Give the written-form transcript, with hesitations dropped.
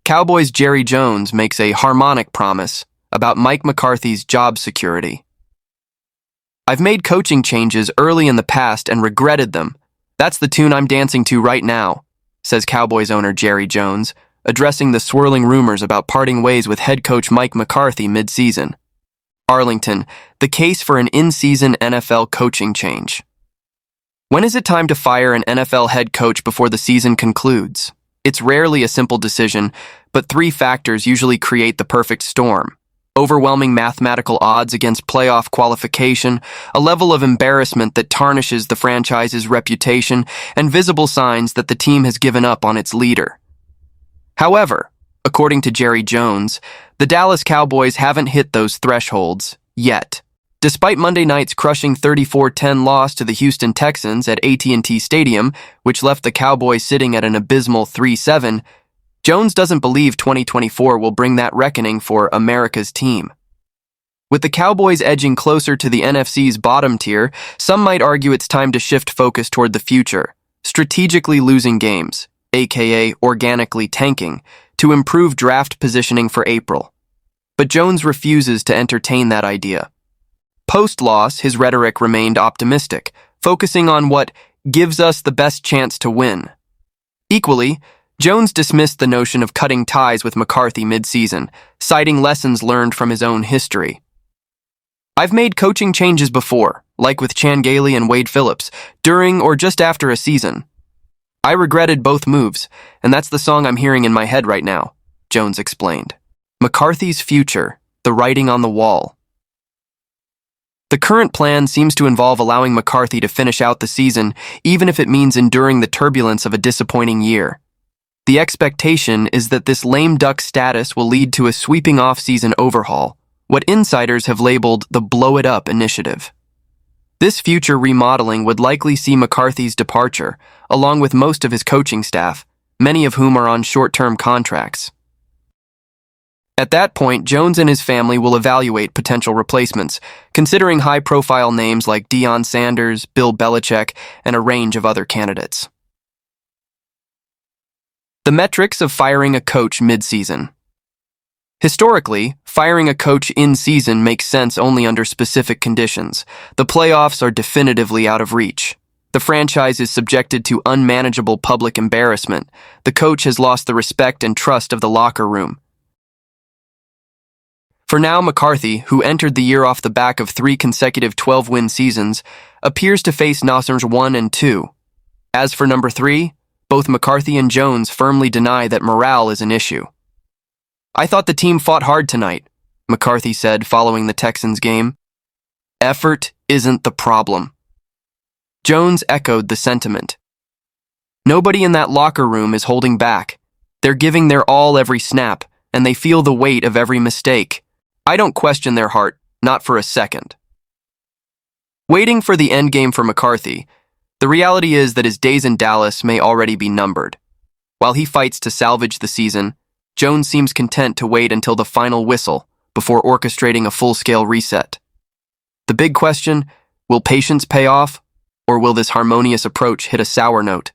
Cowboys' Jerry Jones makes a harmonic promise about Mike McCarthy's job security. I've made coaching changes early in the past and regretted them. That's the tune I'm dancing to right now, says Cowboys owner Jerry Jones, addressing the swirling rumors about parting ways with head coach Mike McCarthy mid-season. Arlington, the case for an in-season NFL coaching change. When is it time to fire an NFL head coach before the season concludes? It's rarely a simple decision, but three factors usually create the perfect storm. Overwhelming mathematical odds against playoff qualification, a level of embarrassment that tarnishes the franchise's reputation, and visible signs that the team has given up on its leader. However, according to Jerry Jones, the Dallas Cowboys haven't hit those thresholds yet. Despite Monday night's crushing 34-10 loss to the Houston Texans at AT&T Stadium, which left the Cowboys sitting at an abysmal 3-7, Jones doesn't believe 2024 will bring that reckoning for America's team. With the Cowboys edging closer to the NFC's bottom tier, some might argue it's time to shift focus toward the future, strategically losing games, aka organically tanking, to improve draft positioning for April. But Jones refuses to entertain that idea. Post-loss, his rhetoric remained optimistic, focusing on what gives us the best chance to win. Equally, Jones dismissed the notion of cutting ties with McCarthy mid-season, citing lessons learned from his own history. I've made coaching changes before, like with Chan Gailey and Wade Phillips, during or just after a season. I regretted both moves, and that's the song I'm hearing in my head right now, Jones explained. McCarthy's future, the writing on the wall. The current plan seems to involve allowing McCarthy to finish out the season, even if it means enduring the turbulence of a disappointing year. The expectation is that this lame duck status will lead to a sweeping off-season overhaul, what insiders have labeled the Blow It Up initiative. This future remodeling would likely see McCarthy's departure, along with most of his coaching staff, many of whom are on short-term contracts. At that point, Jones and his family will evaluate potential replacements, considering high-profile names like Deion Sanders, Bill Belichick, and a range of other candidates. The metrics of firing a coach mid-season. Historically, firing a coach in-season makes sense only under specific conditions. The playoffs are definitively out of reach. The franchise is subjected to unmanageable public embarrassment. The coach has lost the respect and trust of the locker room. For now, McCarthy, who entered the year off the back of 3 consecutive 12-win seasons, appears to face Nasser's 1 and 2. As for number 3, both McCarthy and Jones firmly deny that morale is an issue. I thought the team fought hard tonight, McCarthy said following the Texans game. Effort isn't the problem. Jones echoed the sentiment. Nobody in that locker room is holding back. They're giving their all every snap, and they feel the weight of every mistake. I don't question their heart, not for a second. Waiting for the endgame for McCarthy, the reality is that his days in Dallas may already be numbered. While he fights to salvage the season, Jones seems content to wait until the final whistle before orchestrating a full-scale reset. The big question, will patience pay off, or will this harmonious approach hit a sour note?